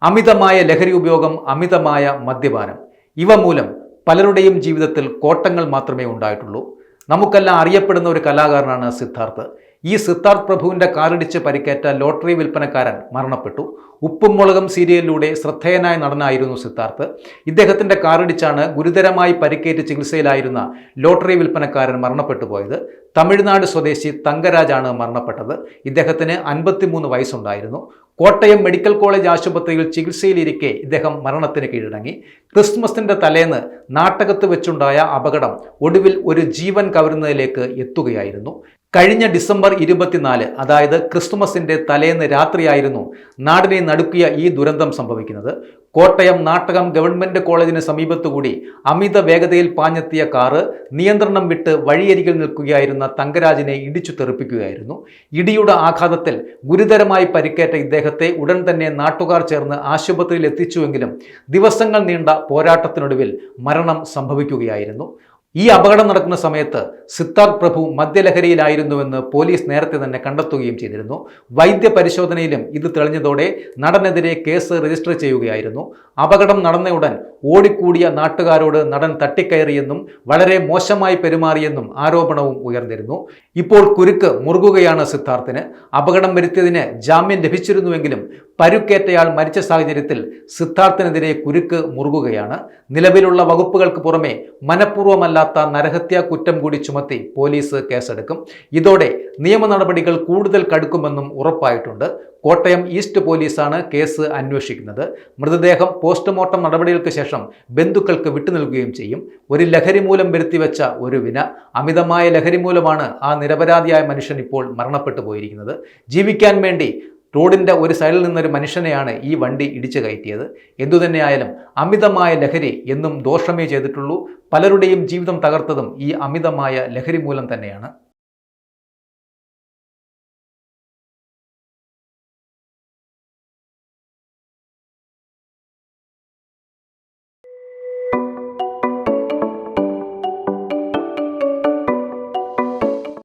അമിതമായ ലഹരി ഉപയോഗം, അമിതമായ മദ്യപാനം, ഇവ മൂലം പലരുടെയും ജീവിതത്തിൽ കോട്ടങ്ങൾ മാത്രമേ ഉണ്ടായിട്ടുള്ളൂ. നമുക്കെല്ലാം അറിയപ്പെടുന്ന ഒരു കലാകാരനാണ് സിദ്ധാർത്ഥ്. ഈ സിദ്ധാർത്ഥ് പ്രഭുവിൻ്റെ കാറിടിച്ച് പരിക്കേറ്റ ലോട്ടറി വിൽപ്പനക്കാരൻ മരണപ്പെട്ടു. ഉപ്പും മുളകും സീരിയലിലൂടെ ശ്രദ്ധേയനായ നടനായിരുന്നു സിദ്ധാർത്ഥ്. ഇദ്ദേഹത്തിൻ്റെ കാറിടിച്ചാണ് ഗുരുതരമായി പരിക്കേറ്റ് ചികിത്സയിലായിരുന്ന ലോട്ടറി വിൽപ്പനക്കാരൻ മരണപ്പെട്ടു പോയത്. തമിഴ്നാട് സ്വദേശി തങ്കരാജാണ് മരണപ്പെട്ടത്. ഇദ്ദേഹത്തിന് 53 വയസ്സുണ്ടായിരുന്നു. കോട്ടയം മെഡിക്കൽ കോളേജ് ആശുപത്രിയിൽ ചികിത്സയിലിരിക്കെ ഇദ്ദേഹം മരണത്തിന് കീഴടങ്ങി. ക്രിസ്മസിന്റെ തലേന്ന് നാട്ടകത്ത് വെച്ചുണ്ടായ അപകടം ഒടുവിൽ ഒരു ജീവൻ കവരുന്നതിലേക്ക് എത്തുകയായിരുന്നു. കഴിഞ്ഞ ഡിസംബർ 24, അതായത് ക്രിസ്തുമസിന്റെ തലേന്ന് രാത്രിയായിരുന്നു നാടിനെ നടുക്കിയ ഈ ദുരന്തം സംഭവിക്കുന്നത്. കോട്ടയം നാട്ടകം ഗവൺമെന്റ് കോളേജിന് സമീപത്തുകൂടി അമിത വേഗതയിൽ പാഞ്ഞെത്തിയ കാറ് നിയന്ത്രണം വിട്ട് വഴിയരികിൽ നിൽക്കുകയായിരുന്ന തങ്കരാജിനെ ഇടിച്ചു തെറിപ്പിക്കുകയായിരുന്നു. ഇടിയുടെ ആഘാതത്തിൽ ഗുരുതരമായി പരിക്കേറ്റ ഇദ്ദേഹത്തെ ഉടൻ തന്നെ നാട്ടുകാർ ചേർന്ന് ആശുപത്രിയിൽ എത്തിച്ചുവെങ്കിലും ദിവസങ്ങൾ നീണ്ട പോരാട്ടത്തിനൊടുവിൽ മരണം സംഭവിക്കുകയായിരുന്നു. ഈ അപകടം നടക്കുന്ന സമയത്ത് സിദ്ധാർത്ഥ് പ്രഭു മദ്യലഹരിയിലായിരുന്നുവെന്ന് പോലീസ് നേരത്തെ തന്നെ കണ്ടെത്തുകയും ചെയ്തിരുന്നു. വൈദ്യ പരിശോധനയിലും ഇത് തെളിഞ്ഞതോടെ നടനെതിരെ കേസ് രജിസ്റ്റർ ചെയ്യുകയായിരുന്നു. അപകടം നടന്നയുടൻ ഓടിക്കൂടിയ നാട്ടുകാരോട് നടൻ തട്ടിക്കയറിയെന്നും വളരെ മോശമായി പെരുമാറിയെന്നും ആരോപണവും ഉയർന്നിരുന്നു. ഇപ്പോൾ കുരുക്ക് മുറുകുകയാണ് സിദ്ധാർത്ഥിന്. അപകടം വരുത്തിയതിന് ജാമ്യം ലഭിച്ചിരുന്നുവെങ്കിലും പരുക്കേറ്റയാൾ മരിച്ച സാഹചര്യത്തിൽ സിദ്ധാർത്ഥിനെതിരെ കുരുക്ക് മുറുകുകയാണ്. നിലവിലുള്ള വകുപ്പുകൾക്ക് പുറമെ മനഃപൂർവ്വമല്ലാത്ത നരഹത്യാ കുറ്റം കൂടി ചുമത്തി പോലീസ് കേസെടുക്കും. ഇതോടെ നിയമ നടപടികൾ കൂടുതൽ കടുക്കുമെന്നും ഉറപ്പായിട്ടുണ്ട്. കോട്ടയം ഈസ്റ്റ് പോലീസാണ് കേസ് അന്വേഷിക്കുന്നത്. മൃതദേഹം പോസ്റ്റ്മോർട്ടം നടപടികൾക്ക് ശേഷം ബന്ധുക്കൾക്ക് വിട്ടുനൽകുകയും ചെയ്യും. ഒരു ലഹരി മൂലം വരുത്തിവെച്ച ഒരു വിന, അമിതമായ ലഹരി മൂലമാണ് ആ നിരപരാധിയായ മനുഷ്യൻ ഇപ്പോൾ മരണപ്പെട്ടു പോയിരിക്കുന്നത്. ജീവിക്കാൻ വേണ്ടി റോഡിൻ്റെ ഒരു സൈഡിൽ നിന്നൊരു മനുഷ്യനെയാണ് ഈ വണ്ടി ഇടിച്ചു കയറ്റിയത്. എന്തുതന്നെയായാലും അമിതമായ ലഹരി എന്നും ദോഷമേ ചെയ്തിട്ടുള്ളൂ. പലരുടെയും ജീവിതം തകർത്തതും ഈ അമിതമായ ലഹരി മൂലം തന്നെയാണ്.